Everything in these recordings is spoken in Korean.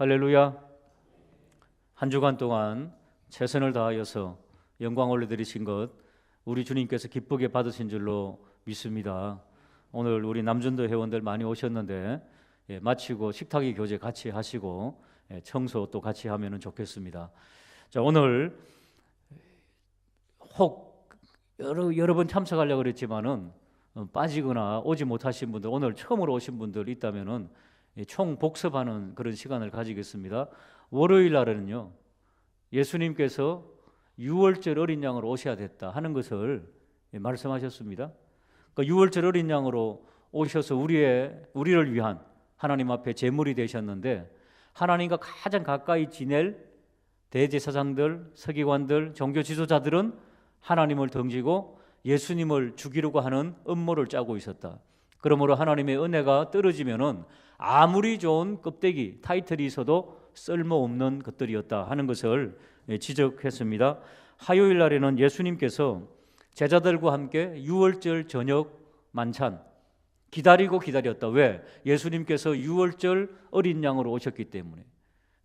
할렐루야. 한 주간 동안 최선을 다하여서 영광 올려드리신 것 우리 주님께서 기쁘게 받으신 줄로 믿습니다. 오늘 우리 남준도 회원들 많이 오셨는데 마치고 식탁이 교제 같이 하시고 청소 또 같이 하면 좋겠습니다. 자, 오늘 혹 여러 번 참석하려고 그랬지만은 빠지거나 오지 못하신 분들, 오늘 처음으로 오신 분들 있다면은 총 복습하는 그런 시간을 가지겠습니다. 월요일 날에는요, 예수님께서 유월절 어린 양으로 오셔야 됐다 하는 것을 말씀하셨습니다. 그러니까 유월절 어린 양으로 오셔서 우리를 위한 하나님 앞에 제물이 되셨는데, 하나님과 가장 가까이 지낼 대제사장들, 서기관들, 종교 지도자들은 하나님을 던지고 예수님을 죽이려고 하는 음모를 짜고 있었다. 그러므로 하나님의 은혜가 떨어지면은 아무리 좋은 껍데기, 타이틀이 있어도 쓸모없는 것들이었다 하는 것을 지적했습니다. 화요일 날에는 예수님께서 제자들과 함께 유월절 저녁 만찬 기다리고 기다렸다. 왜? 예수님께서 유월절 어린 양으로 오셨기 때문에.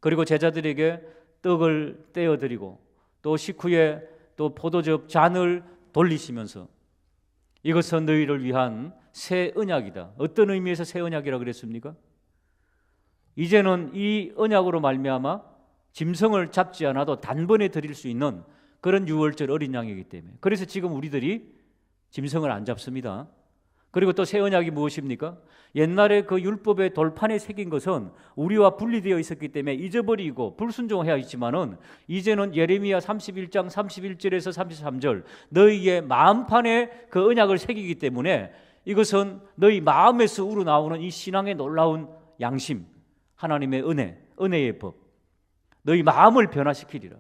그리고 제자들에게 떡을 떼어드리고 또 식후에 또 포도즙 잔을 돌리시면서 이것은 너희를 위한 새 언약이다. 어떤 의미에서 새 언약이라고 그랬습니까? 이제는 이 언약으로 말미암아 짐승을 잡지 않아도 단번에 드릴 수 있는 그런 유월절 어린 양이기 때문에. 그래서 지금 우리들이 짐승을 안 잡습니다. 그리고 또 새 언약이 무엇입니까? 옛날에 그 율법의 돌판에 새긴 것은 우리와 분리되어 있었기 때문에 잊어버리고 불순종해야 했지만은 이제는 예레미야 31장 31절에서 33절 너희의 마음판에 그 언약을 새기기 때문에 이것은 너희 마음에서 우러나오는 이 신앙의 놀라운 양심, 하나님의 은혜의 법, 너희 마음을 변화시키리라.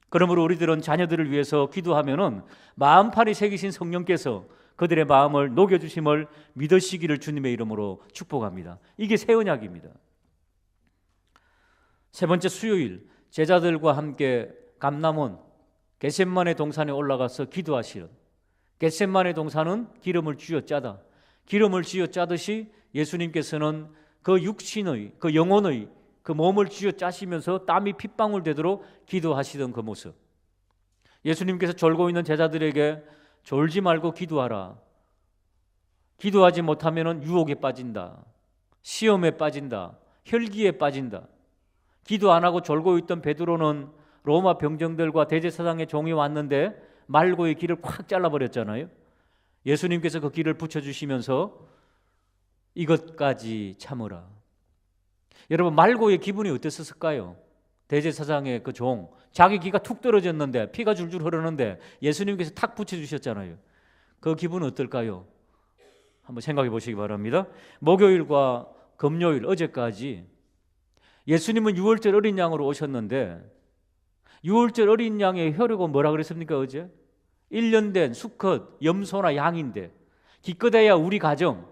그러므로 우리들은 자녀들을 위해서 기도하면은 마음판에 새기신 성령께서 그들의 마음을 녹여주심을 믿으시기를 주님의 이름으로 축복합니다. 이게 새 언약입니다. 세 번째 수요일 제자들과 함께 감람원 겟셋마네 동산에 올라가서 기도하시는, 겟셋마네 동산은 기름을 쥐어짜다. 기름을 쥐어짜듯이 예수님께서는 그 육신의, 그 영혼의 그 몸을 쥐어짜시면서 땀이 핏방울 되도록 기도하시던 그 모습. 예수님께서 졸고 있는 제자들에게 졸지 말고 기도하라. 기도하지 못하면 유혹에 빠진다. 시험에 빠진다. 혈기에 빠진다. 기도 안 하고 졸고 있던 베드로는 로마 병정들과 대제사장의 종이 왔는데 말고의 길을 콱 잘라버렸잖아요. 예수님께서 그 길을 붙여주시면서 이것까지 참으라. 여러분, 말고의 기분이 어땠을까요? 대제사장의 그 종, 자기 기가 툭 떨어졌는데 피가 줄줄 흐르는데 예수님께서 탁 붙여주셨잖아요. 그 기분은 어떨까요? 한번 생각해 보시기 바랍니다. 목요일과 금요일 어제까지 예수님은 유월절 어린 양으로 오셨는데 유월절 어린 양의 혈육은 뭐라 그랬습니까? 어제 1년 된 수컷 염소나 양인데 기껏해야 우리 가정,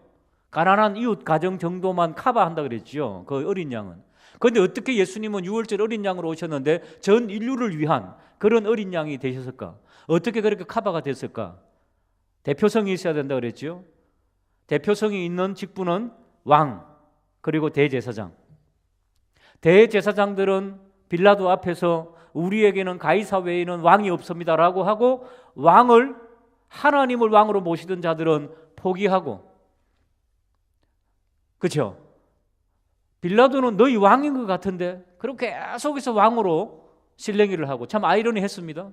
가난한 이웃 가정 정도만 커버한다 그랬죠. 그 어린 양은. 그런데 어떻게 예수님은 유월절 어린 양으로 오셨는데 전 인류를 위한 그런 어린 양이 되셨을까? 어떻게 그렇게 커버가 됐을까? 대표성이 있어야 된다 그랬죠. 대표성이 있는 직분은 왕, 그리고 대제사장. 대제사장들은 빌라도 앞에서 우리에게는 가이사 외에는 왕이 없습니다라고 하고 하나님을 왕으로 모시던 자들은 포기하고, 그렇죠? 빌라도는 너희 왕인 것 같은데 그렇게 계속해서 왕으로 실랭이를 하고, 참 아이러니했습니다.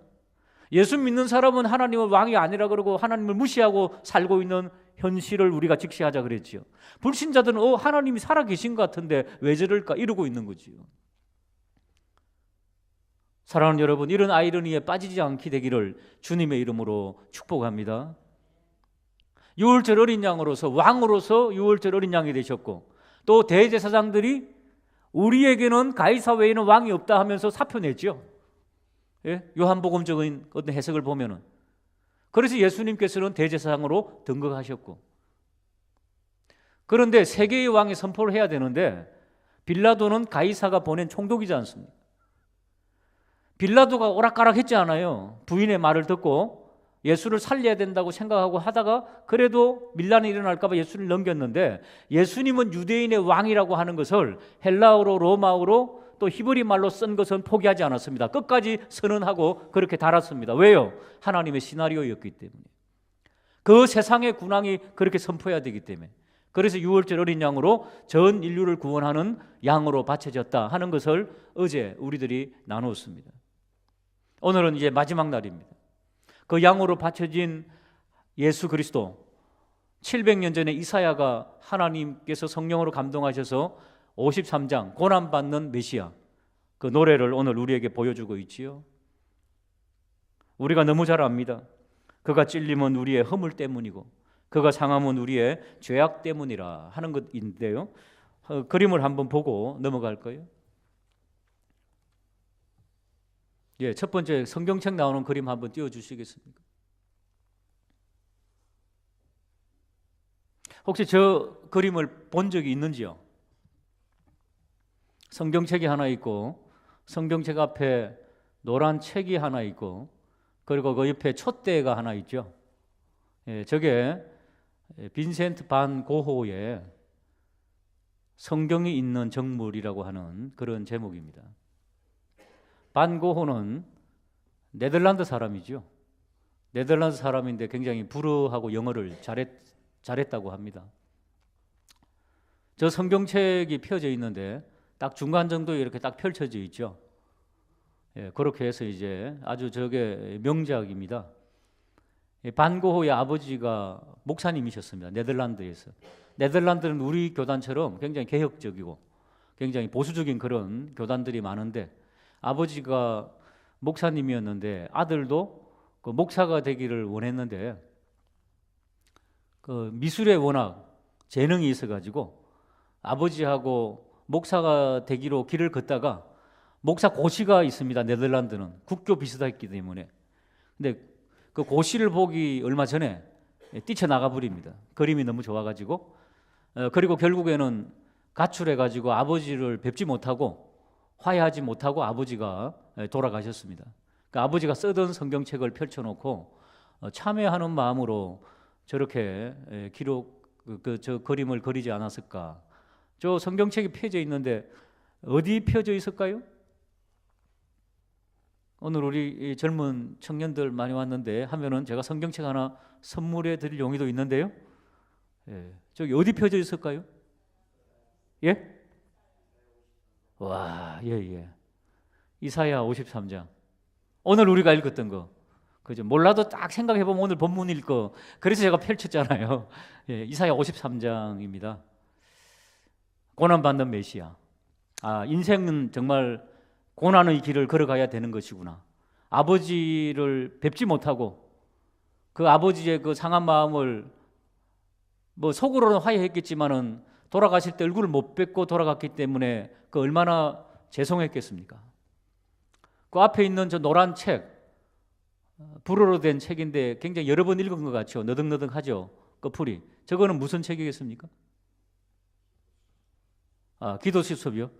예수 믿는 사람은 하나님을 왕이 아니라 그러고 하나님을 무시하고 살고 있는 현실을 우리가 직시하자 그랬지요. 불신자들은 하나님이 살아계신 것 같은데 왜 저럴까 이러고 있는 거지요. 사랑하는 여러분, 이런 아이러니에 빠지지 않게 되기를 주님의 이름으로 축복합니다. 유월절 어린 양으로서, 왕으로서 유월절 어린 양이 되셨고, 또 대제사장들이 우리에게는 가이사 외에는 왕이 없다 하면서 사표 냈죠. 예? 요한복음적인 어떤 해석을 보면은. 그래서 예수님께서는 대제사장으로 등극하셨고, 그런데 세계의 왕이 선포를 해야 되는데 빌라도는 가이사가 보낸 총독이지 않습니까? 빌라도가 오락가락 했지 않아요. 부인의 말을 듣고 예수를 살려야 된다고 생각하고 하다가 그래도 밀란이 일어날까 봐 예수를 넘겼는데, 예수님은 유대인의 왕이라고 하는 것을 헬라어로, 로마어로, 또 히브리 말로 쓴 것은 포기하지 않았습니다. 끝까지 선언하고 그렇게 달았습니다. 왜요? 하나님의 시나리오였기 때문에. 그 세상의 군왕이 그렇게 선포해야 되기 때문에. 그래서 유월절 어린 양으로 전 인류를 구원하는 양으로 바쳐졌다 하는 것을 어제 우리들이 나누었습니다. 오늘은 이제 마지막 날입니다. 그 양으로 바쳐진 예수 그리스도, 700년 전에 이사야가 하나님께서 성령으로 감동하셔서 53장 고난받는 메시아, 그 노래를 오늘 우리에게 보여주고 있지요. 우리가 너무 잘 압니다. 그가 찔림은 우리의 허물 때문이고 그가 상함은 우리의 죄악 때문이라 하는 것인데요. 그림을 한번 보고 넘어갈 거예요. 예, 첫 번째 성경책 나오는 그림 한번 띄워주시겠습니까? 혹시 저 그림을 본 적이 있는지요? 성경책이 하나 있고 성경책 앞에 노란 책이 하나 있고 그리고 그 옆에 촛대가 하나 있죠. 예, 저게 빈센트 반 고호의 성경이 있는 정물이라고 하는 그런 제목입니다. 반 고호는 네덜란드 사람이죠. 네덜란드 사람인데 굉장히 불어하고 영어를 잘했다고 합니다. 저 성경책이 펴져 있는데 딱 중간 정도에 이렇게 딱 펼쳐져 있죠. 예, 그렇게 해서 이제 아주 저게 명작입니다. 반 고호의 아버지가 목사님이셨습니다. 네덜란드에서. 네덜란드는 우리 교단처럼 굉장히 개혁적이고 굉장히 보수적인 그런 교단들이 많은데, 아버지가 목사님이었는데 아들도 그 목사가 되기를 원했는데 그 미술에 워낙 재능이 있어가지고 아버지하고 목사가 되기로 길을 걷다가, 목사 고시가 있습니다. 네덜란드는 국교 비슷했기 때문에. 근데 그 고시를 보기 얼마 전에 뛰쳐나가 버립니다. 그림이 너무 좋아가지고. 그리고 결국에는 가출해가지고 아버지를 뵙지 못하고 화해하지 못하고 아버지가 돌아가셨습니다. 그러니까 아버지가 쓰던 성경책을 펼쳐놓고 참회하는 마음으로 저렇게 저 그림을 그리지 않았을까. 저 성경책이 펴져 있는데 어디 펴져 있을까요? 오늘 우리 젊은 청년들 많이 왔는데 하면은 제가 성경책 하나 선물해 드릴 용의도 있는데요. 예, 저기 어디 펴져 있을까요? 예? 와, 예. 이사야 53장. 오늘 우리가 읽었던 거. 그죠? 몰라도 딱 생각해 보면 오늘 본문일 거. 그래서 제가 펼쳤잖아요. 예, 이사야 53장입니다. 고난받는 메시아. 아, 인생은 정말 고난의 길을 걸어가야 되는 것이구나. 아버지를 뵙지 못하고 그 아버지의 그 상한 마음을 뭐 속으로는 화해했겠지만은 돌아가실 때 얼굴을 못 뵙고 돌아갔기 때문에 그 얼마나 죄송했겠습니까? 그 앞에 있는 저 노란 책, 불어로 된 책인데 굉장히 여러 번 읽은 것 같죠. 너덕너덕하죠. 끝풀이. 저거는 무슨 책이겠습니까? 아, 기도 수첩이요.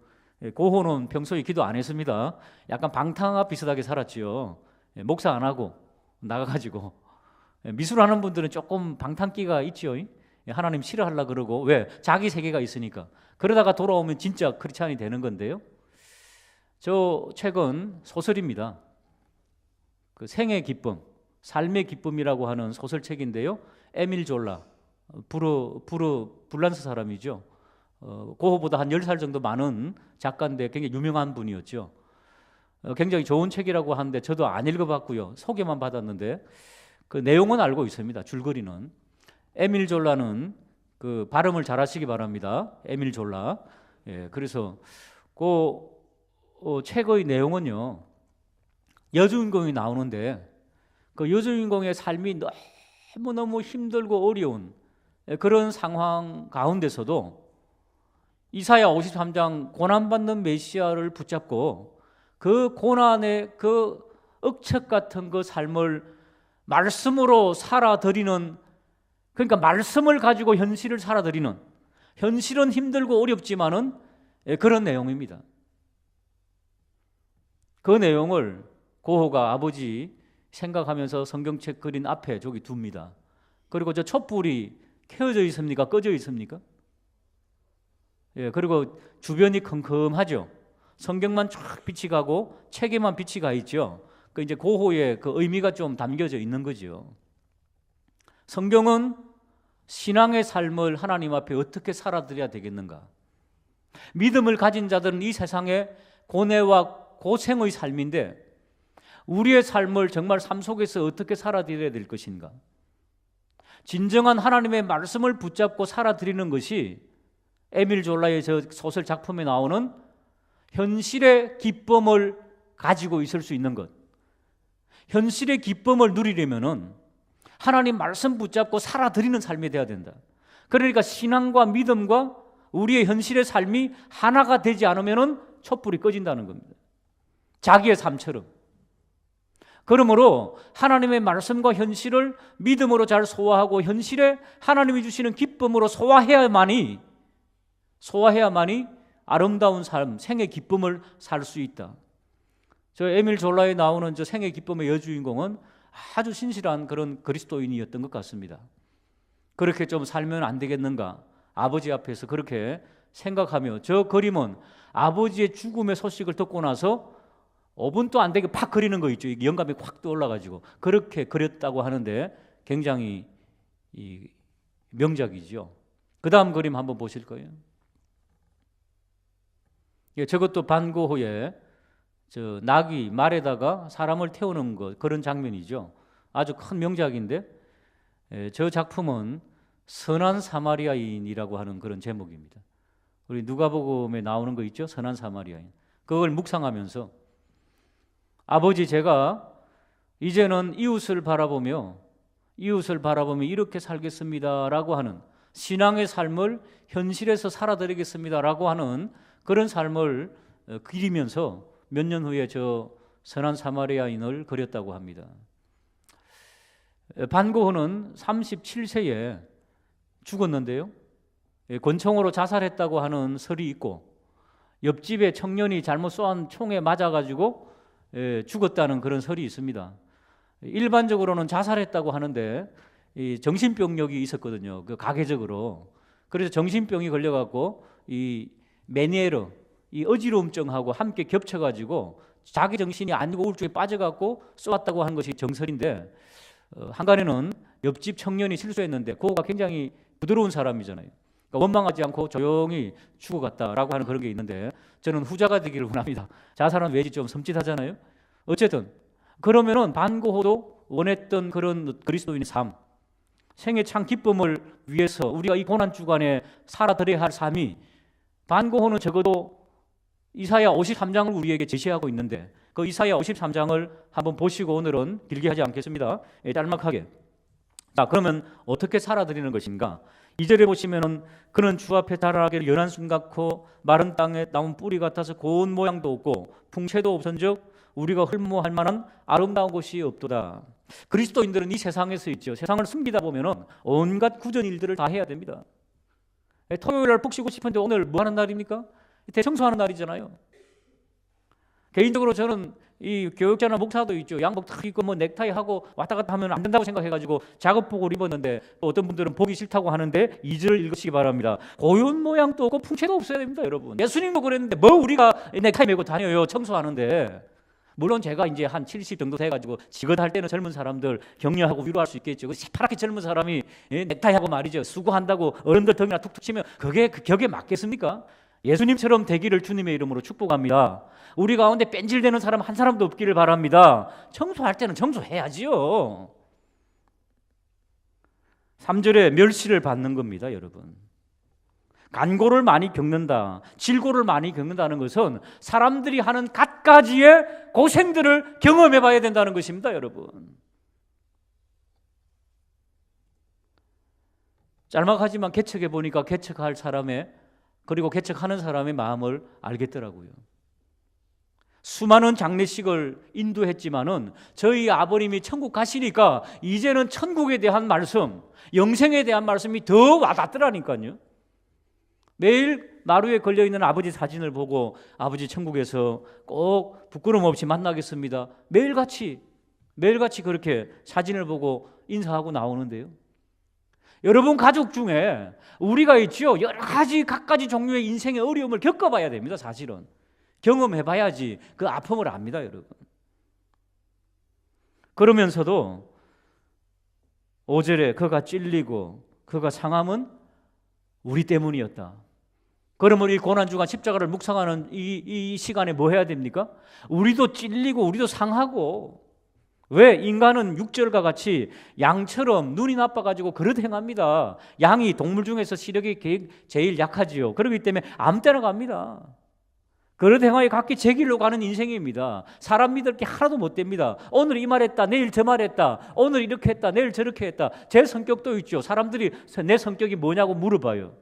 고호는 평소에 기도 안 했습니다. 약간 방탕아 비슷하게 살았지요. 목사 안 하고 나가가지고. 미술하는 분들은 조금 방탕기가 있지요. 하나님 싫어하려고 그러고. 왜? 자기 세계가 있으니까. 그러다가 돌아오면 진짜 크리스찬이 되는 건데요. 저 책은 소설입니다. 그 생의 기쁨, 삶의 기쁨이라고 하는 소설책인데요. 에밀 졸라, 불란스 사람이죠. 고호보다 한 10살 정도 많은 작가인데 굉장히 유명한 분이었죠. 굉장히 좋은 책이라고 하는데 저도 안 읽어봤고요. 소개만 받았는데 그 내용은 알고 있습니다. 줄거리는. 에밀 졸라는 그 발음을 잘 하시기 바랍니다. 에밀 졸라. 예, 그래서 그 책의 내용은요. 여주인공이 나오는데 그 여주인공의 삶이 너무너무 힘들고 어려운 그런 상황 가운데서도 이사야 53장 고난받는 메시아를 붙잡고 그 고난의 그 억척 같은 그 삶을 말씀으로 살아드리는, 그러니까 말씀을 가지고 현실을 살아드리는, 현실은 힘들고 어렵지만은 그런 내용입니다. 그 내용을 고호가 아버지 생각하면서 성경책 그린 앞에 저기 둡니다. 그리고 저 촛불이 켜져 있습니까? 꺼져 있습니까? 예, 그리고 주변이 컴컴하죠. 성경만 쫙 빛이 가고 책에만 빛이 가 있죠. 그 이제 고호의 그 의미가 좀 담겨져 있는 거죠. 성경은 신앙의 삶을 하나님 앞에 어떻게 살아드려야 되겠는가? 믿음을 가진 자들은 이 세상의 고뇌와 고생의 삶인데 우리의 삶을 정말 삶 속에서 어떻게 살아드려야 될 것인가? 진정한 하나님의 말씀을 붙잡고 살아드리는 것이 에밀 졸라의 저 소설 작품에 나오는 현실의 기쁨을 가지고 있을 수 있는 것. 현실의 기쁨을 누리려면은 하나님 말씀 붙잡고 살아드리는 삶이 되어야 된다. 그러니까 신앙과 믿음과 우리의 현실의 삶이 하나가 되지 않으면은 촛불이 꺼진다는 겁니다. 자기의 삶처럼. 그러므로 하나님의 말씀과 현실을 믿음으로 잘 소화하고 현실에 하나님이 주시는 기쁨으로 소화해야만이 아름다운 삶, 생의 기쁨을 살 수 있다. 저 에밀 졸라에 나오는 저 생의 기쁨의 여주인공은 아주 신실한 그런 그리스도인이었던 것 같습니다. 그렇게 좀 살면 안 되겠는가? 아버지 앞에서 그렇게 생각하며 저 그림은 아버지의 죽음의 소식을 듣고 나서 5분도 안 되게 팍 그리는 거 있죠. 영감이 확 떠올라가지고 그렇게 그렸다고 하는데 굉장히 명작이죠. 그 다음 그림 한번 보실 거예요. 저것도 반고흐의 저 나귀 말에다가 사람을 태우는 것 그런 장면이죠. 아주 큰 명작인데 저 작품은 선한 사마리아인이라고 하는 그런 제목입니다. 우리 누가복음에 나오는 거 있죠? 선한 사마리아인. 그걸 묵상하면서 아버지 제가 이제는 이웃을 바라보며 이렇게 살겠습니다라고 하는 신앙의 삶을 현실에서 살아드리겠습니다라고 하는 그런 삶을 그리면서 몇 년 후에 저 선한 사마리아인을 그렸다고 합니다. 반고흐는 37세에 죽었는데요. 권총으로 자살했다고 하는 설이 있고 옆집에 청년이 잘못 쏘은 총에 맞아가지고 죽었다는 그런 설이 있습니다. 일반적으로는 자살했다고 하는데 정신병력이 있었거든요. 그 가계적으로. 그래서 정신병이 걸려갖고 이 메니에르, 이 어지러움증하고 함께 겹쳐가지고 자기 정신이 아니고 우울증에 빠져갖고 쏘았다고 하는 것이 정설인데 한간에는 옆집 청년이 실수했는데 그거가 굉장히 부드러운 사람이잖아요. 그러니까 원망하지 않고 조용히 죽어갔다라고 하는 그런 게 있는데 저는 후자가 되기를 원합니다. 자살은 왠지 좀 섬찟하잖아요. 어쨌든 그러면은 반고흐도 원했던 그런 그리스도인의 삶, 생의 참 기쁨을 위해서 우리가 이 고난 주간에 살아드려야 할 삶이 반고흐는 적어도 이사야 53장을 우리에게 제시하고 있는데 그 이사야 53장을 한번 보시고 오늘은 길게 하지 않겠습니다. 짤막하게. 자, 그러면 어떻게 살아드리는 것인가? 2절에 보시면은 그는 주 앞에 달아나기를 연한 순 같고 마른 땅에 나온 뿌리 같아서 고운 모양도 없고 풍채도 없은즉 우리가 흠모할 만한 아름다운 곳이 없도다. 그리스도인들은 이 세상에서 있죠. 세상을 숨기다 보면은 온갖 굳은 일들을 다 해야 됩니다. 토요일 날 푹 쉬고 싶은데 오늘 뭐 하는 날입니까? 대청소하는 날이잖아요. 개인적으로 저는 이 교육자나 목사도 있죠. 양복 탁 입고 뭐 넥타이 하고 왔다 갔다 하면 안 된다고 생각해가지고 작업복을 입었는데 어떤 분들은 보기 싫다고 하는데 2절을 읽으시기 바랍니다. 고운 모양도 없고 풍채도 없어야 됩니다, 여러분. 예수님도 그랬는데 뭐 우리가 넥타이 메고 다녀요, 청소하는데. 물론 제가 이제 한 70 정도 돼가지고 지긋할 때는 젊은 사람들 격려하고 위로할 수 있겠죠. 시퍼렇게 젊은 사람이 넥타이하고 말이죠. 수고한다고 어른들 덩이나 툭툭 치면 그게 그 격에 맞겠습니까? 예수님처럼 되기를 주님의 이름으로 축복합니다. 우리 가운데 뺀질대는 사람 한 사람도 없기를 바랍니다. 청소할 때는 청소해야지요. 3절에 멸시를 받는 겁니다, 여러분. 간고를 많이 겪는다, 질고를 많이 겪는다는 것은 사람들이 하는 갖가지의 고생들을 경험해 봐야 된다는 것입니다, 여러분. 짤막하지만 개척해 보니까 개척할 사람의 그리고 개척하는 사람의 마음을 알겠더라고요. 수많은 장례식을 인도했지만은 저희 아버님이 천국 가시니까 이제는 천국에 대한 말씀, 영생에 대한 말씀이 더 와닿더라니까요. 매일 마루에 걸려있는 아버지 사진을 보고 아버지 천국에서 꼭 부끄럼 없이 만나겠습니다. 매일같이 매일같이 그렇게 사진을 보고 인사하고 나오는데요. 여러분 가족 중에 우리가 있죠. 여러 가지 각가지 종류의 인생의 어려움을 겪어봐야 됩니다. 사실은 경험해봐야지 그 아픔을 압니다, 여러분. 그러면서도 5절에 그가 찔리고 그가 상함은 우리 때문이었다. 그러면 이 고난주간 십자가를 묵상하는 이 시간에 뭐 해야 됩니까? 우리도 찔리고 우리도 상하고. 왜? 인간은 6절과 같이 양처럼 눈이 나빠가지고 그릇 행합니다. 양이 동물 중에서 시력이 제일 약하지요. 그렇기 때문에 아무 때나 갑니다. 그릇 행하여 각기 제 길로 가는 인생입니다. 사람 믿을 게 하나도 못 됩니다. 오늘 이 말했다, 내일 저 말했다, 오늘 이렇게 했다, 내일 저렇게 했다. 제 성격도 있죠. 사람들이 내 성격이 뭐냐고 물어봐요.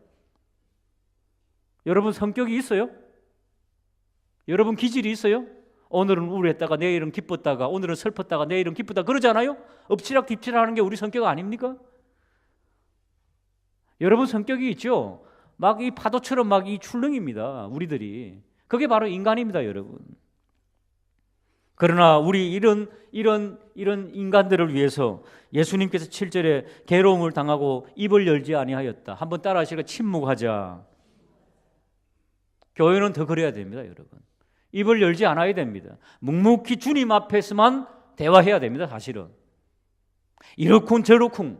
여러분 성격이 있어요? 여러분 기질이 있어요? 오늘은 우울했다가 내일은 기뻤다가, 오늘은 슬펐다가 내일은 기쁘다 그러잖아요? 엎치락 뒤치락 하는 게 우리 성격 아닙니까? 여러분 성격이 있죠? 막 이 파도처럼 막 이 출렁입니다. 우리들이. 그게 바로 인간입니다, 여러분. 그러나 우리 이런 인간들을 위해서 예수님께서 7절에 괴로움을 당하고 입을 열지 아니하였다. 한번 따라 하시고 침묵하자. 교회는 더 그래야 됩니다, 여러분. 입을 열지 않아야 됩니다. 묵묵히 주님 앞에서만 대화해야 됩니다, 사실은. 이러쿵 저러쿵.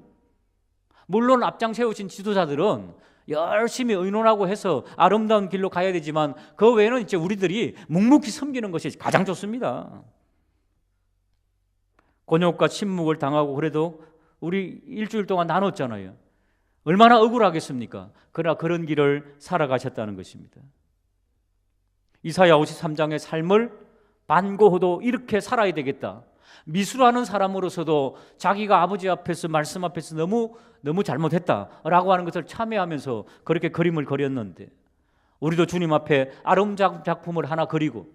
물론 앞장 세우신 지도자들은 열심히 의논하고 해서 아름다운 길로 가야 되지만 그 외에는 이제 우리들이 묵묵히 섬기는 것이 가장 좋습니다. 곤욕과 침묵을 당하고 그래도 우리 일주일 동안 나눴잖아요. 얼마나 억울하겠습니까? 그러나 그런 길을 살아가셨다는 것입니다. 이사야 53장의 삶을 반고도 이렇게 살아야 되겠다. 미술하는 사람으로서도 자기가 아버지 앞에서 말씀 앞에서 너무 잘못했다라고 하는 것을 참회하면서 그렇게 그림을 그렸는데 우리도 주님 앞에 아름다운 작품을 하나 그리고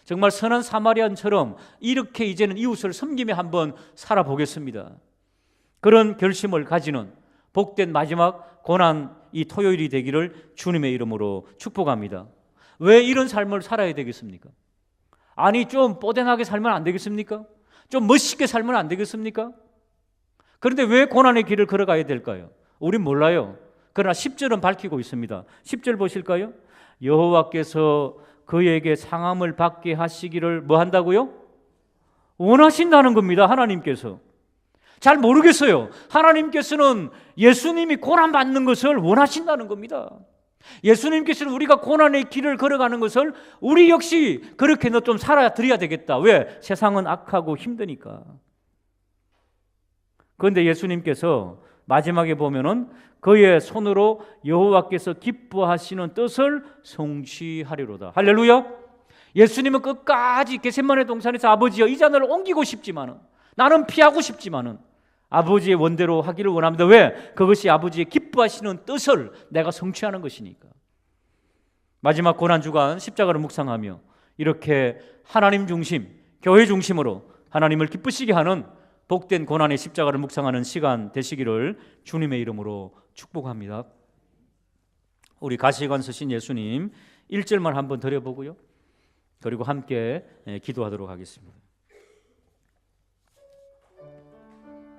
정말 선한 사마리안처럼 이렇게 이제는 이웃을 섬기며 한번 살아보겠습니다. 그런 결심을 가지는 복된 마지막 고난 이 토요일이 되기를 주님의 이름으로 축복합니다. 왜 이런 삶을 살아야 되겠습니까? 아니 좀 뽀대나게 살면 안 되겠습니까? 좀 멋있게 살면 안 되겠습니까? 그런데 왜 고난의 길을 걸어가야 될까요? 우린 몰라요. 그러나 10절은 밝히고 있습니다. 10절 보실까요? 여호와께서 그에게 상함을 받게 하시기를 뭐 한다고요? 원하신다는 겁니다. 하나님께서. 잘 모르겠어요. 하나님께서는 예수님이 고난받는 것을 원하신다는 겁니다. 예수님께서는 우리가 고난의 길을 걸어가는 것을 우리 역시 그렇게 너 좀 살아드려야 되겠다. 왜? 세상은 악하고 힘드니까. 그런데 예수님께서 마지막에 보면은 그의 손으로 여호와께서 기뻐하시는 뜻을 성취하리로다. 할렐루야. 예수님은 끝까지 겟세마네 동산에서 아버지여 이 잔을 옮기고 싶지만은 나는 피하고 싶지만은 아버지의 원대로 하기를 원합니다. 왜? 그것이 아버지의 기뻐하시는 뜻을 내가 성취하는 것이니까. 마지막 고난주간 십자가를 묵상하며 이렇게 하나님 중심, 교회 중심으로 하나님을 기쁘시게 하는 복된 고난의 십자가를 묵상하는 시간 되시기를 주님의 이름으로 축복합니다. 우리 가시관 서신 예수님 1절만 한번 드려보고요. 그리고 함께 기도하도록 하겠습니다.